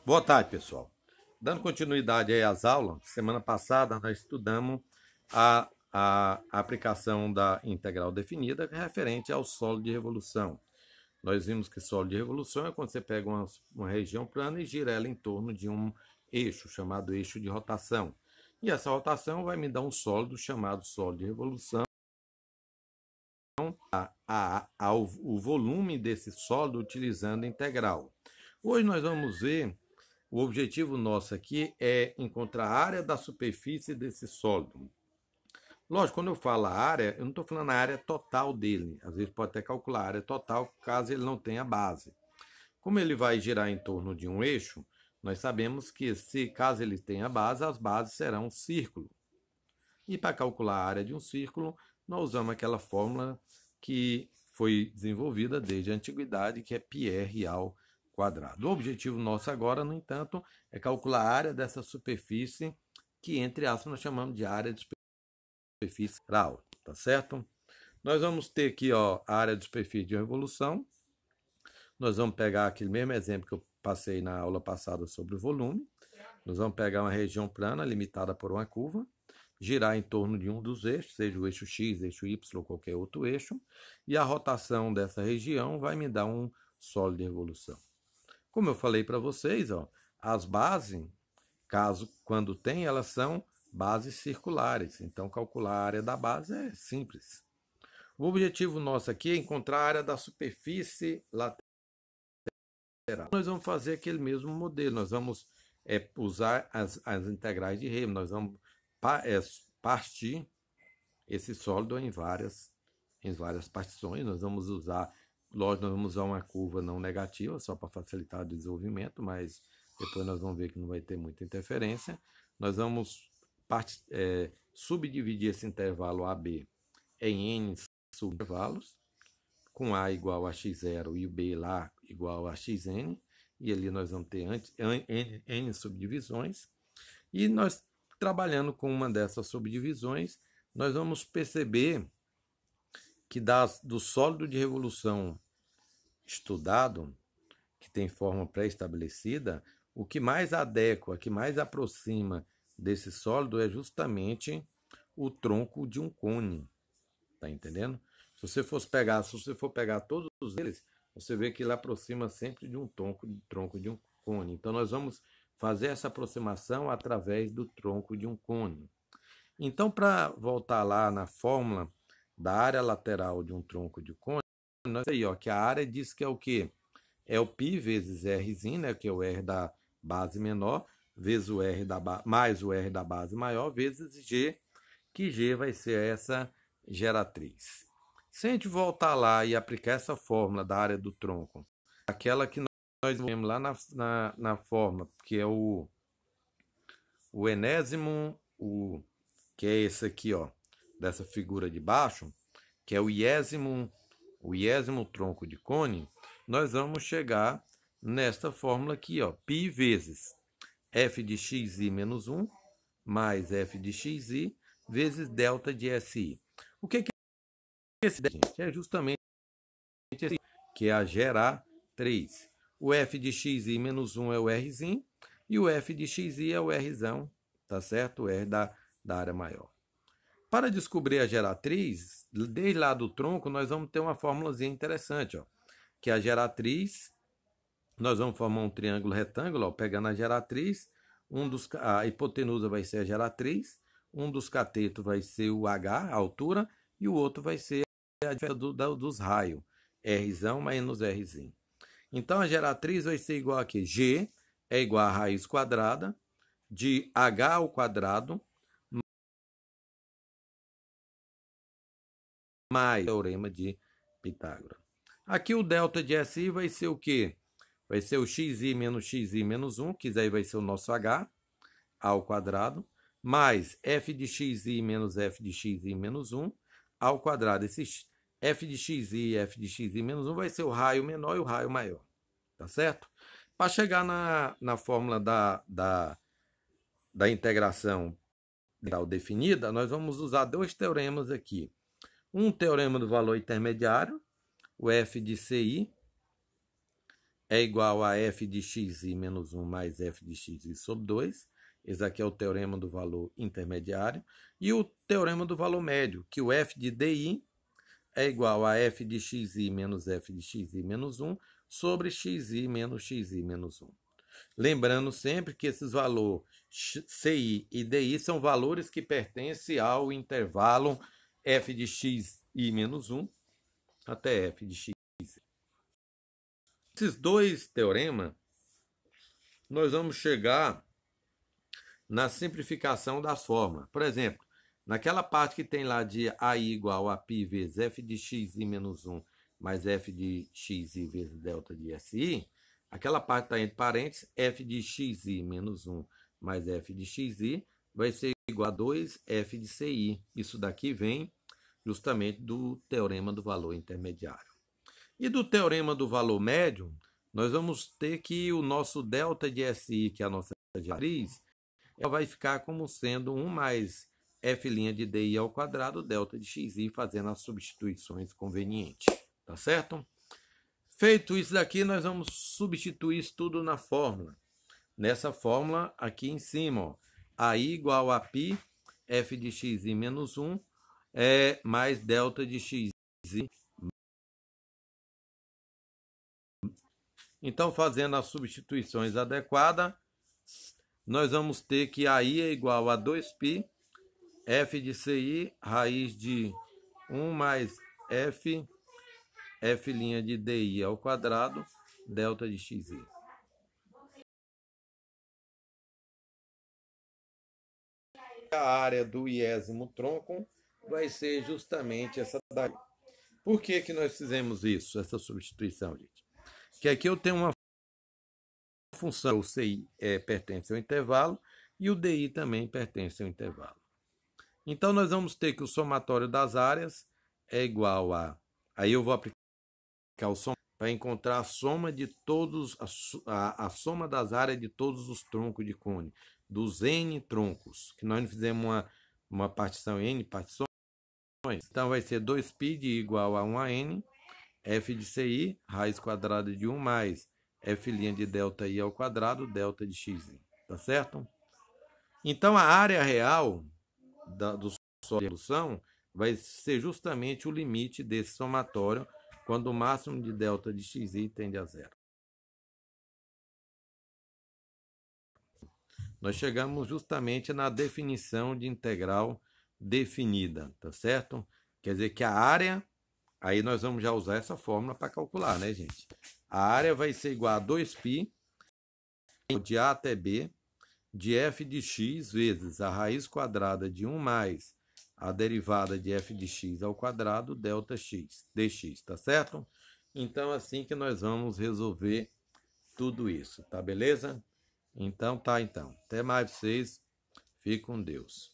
Boa tarde, pessoal. Dando continuidade aí às aulas, semana passada nós estudamos a aplicação da integral definida referente ao solo de revolução. Nós vimos que solo de revolução é quando você pega uma região plana e gira ela em torno de um eixo, chamado eixo de rotação. E essa rotação vai me dar um sólido chamado solo de revolução, o volume desse sólido utilizando a integral. Hoje nós vamos ver. O objetivo nosso aqui é encontrar a área da superfície desse sólido. Lógico, quando eu falo a área, eu não estou falando a área total dele. Às vezes pode até calcular a área total caso ele não tenha base. Como ele vai girar em torno de um eixo, nós sabemos que se caso ele tenha base, as bases serão um círculo. E para calcular a área de um círculo, nós usamos aquela fórmula que foi desenvolvida desde a antiguidade, que é πr ao quadrado. O objetivo nosso agora, no entanto, é calcular a área dessa superfície, que entre aspas nós chamamos de área de superfície real, tá certo? Nós vamos ter aqui a área de superfície de revolução. Nós vamos pegar aquele mesmo exemplo que eu passei na aula passada sobre o volume. Nós vamos pegar uma região plana limitada por uma curva, girar em torno de um dos eixos, seja o eixo X, eixo Y ou qualquer outro eixo, e a rotação dessa região vai me dar um sólido de revolução. Como eu falei para vocês, as bases, quando tem, elas são bases circulares. Então, calcular a área da base é simples. O objetivo nosso aqui é encontrar a área da superfície lateral. Nós vamos fazer aquele mesmo modelo. Nós vamos usar as integrais de Riemann. Nós vamos partir esse sólido em várias partições. Nós vamos usar, lógico, nós vamos usar uma curva não negativa, só para facilitar o desenvolvimento, mas depois nós vamos ver que não vai ter muita interferência. Nós vamos subdividir esse intervalo AB em n subintervalos, com A igual a x0 e o B lá igual a xn, e ali nós vamos ter n subdivisões, e nós, trabalhando com uma dessas subdivisões, nós vamos perceber que do sólido de revolução estudado, que tem forma pré-estabelecida, o que mais adequa, que mais aproxima desse sólido é justamente o tronco de um cone. Tá entendendo? Se você for pegar todos eles, você vê que ele aproxima sempre de um tronco de um cone. Então nós vamos fazer essa aproximação através do tronco de um cone. Então, para voltar lá na fórmula da área lateral de um tronco de cone, nós aí, que a área diz que é o quê? É o π vezes R, né, que é o R da base menor, vezes o R mais o R da base maior, vezes G, que G vai ser essa geratriz. Se a gente voltar lá e aplicar essa fórmula da área do tronco, aquela que nós vemos lá na fórmula, que é o enésimo, que é esse aqui, dessa figura de baixo, que é o iésimo tronco de cone, nós vamos chegar nesta fórmula aqui, π vezes f de xi menos 1 mais f de xi vezes delta de si. O que é esse, gente? É justamente esse, que é a geratriz. O f de xi menos 1 é o rzinho, e o f de xi é o rzão, tá certo? O r da área maior. Para descobrir a geratriz, desde lá do tronco, nós vamos ter uma fórmulazinha interessante, que a geratriz, nós vamos formar um triângulo retângulo, pegando a geratriz, a hipotenusa vai ser a geratriz, um dos catetos vai ser o H, a altura, e o outro vai ser a diferença dos raios, Rzão menos Rzinho. Então, a geratriz vai ser igual a quê? G é igual a raiz quadrada de H ao quadrado mais o teorema de Pitágoras. Aqui o delta de SI vai ser o quê? Vai ser o xi menos 1, que aí vai ser o nosso H ao quadrado, mais f de xi menos f de xi menos 1 ao quadrado. Esse f de xi e f de xi menos 1 vai ser o raio menor e o raio maior. Tá certo? Para chegar na fórmula da integração definida, nós vamos usar dois teoremas aqui. Um teorema do valor intermediário, o f de ci, é igual a f de xi menos 1 mais f de xi sobre 2. Esse aqui é o teorema do valor intermediário. E o teorema do valor médio, que o f de di é igual a f de xi menos f de xi menos 1 sobre xi menos 1. Lembrando sempre que esses valores ci e di são valores que pertencem ao intervalo f de xi menos 1 até f de xi. Esses dois teoremas, nós vamos chegar na simplificação das formas. Por exemplo, naquela parte que tem lá de AI igual a π vezes f de xi menos 1 mais f de xi vezes delta de si, aquela parte está entre parênteses, f de xi menos 1 mais f de xi vai ser igual a 2f de ci. Isso daqui vem justamente do teorema do valor intermediário. E do teorema do valor médio, nós vamos ter que o nosso delta de SI, que é a nossa matriz, ela vai ficar como sendo 1 mais f' de DI ao quadrado, delta de xi, fazendo as substituições convenientes. Tá certo? Feito isso daqui, nós vamos substituir isso tudo na fórmula. Nessa fórmula aqui em cima, ó, AI igual a π, f de xi menos 1, mais delta de xi. Então, fazendo as substituições adequadas, nós vamos ter que AI é igual a 2π, f de ci, raiz de 1 mais f de di ao quadrado, delta de xi. A área do iésimo tronco vai ser justamente essa daí. Por que que nós fizemos isso, essa substituição, gente? Que aqui eu tenho uma função, o ci pertence ao intervalo e o di também pertence ao intervalo. Então, nós vamos ter que o somatório das áreas é igual a... Aí eu vou aplicar o soma para encontrar a soma de todos, a soma das áreas de todos os troncos de cone, dos N troncos, que nós fizemos uma partição em N partições. Então, vai ser 2π de igual a 1 a N, f de ci, raiz quadrada de 1 mais f' de delta i ao quadrado, delta de xi. Tá certo? Então, a área real do solução vai ser justamente o limite desse somatório quando o máximo de delta de xi tende a zero. Nós chegamos justamente na definição de integral definida, tá certo? Quer dizer que a área, aí nós vamos já usar essa fórmula para calcular, né, gente? A área vai ser igual a 2π de A até B de f de x vezes a raiz quadrada de 1 mais a derivada de f de x ao quadrado, delta x, dx, tá certo? Então, assim que nós vamos resolver tudo isso, tá beleza? Então, tá então. Até mais vocês. Fique com Deus.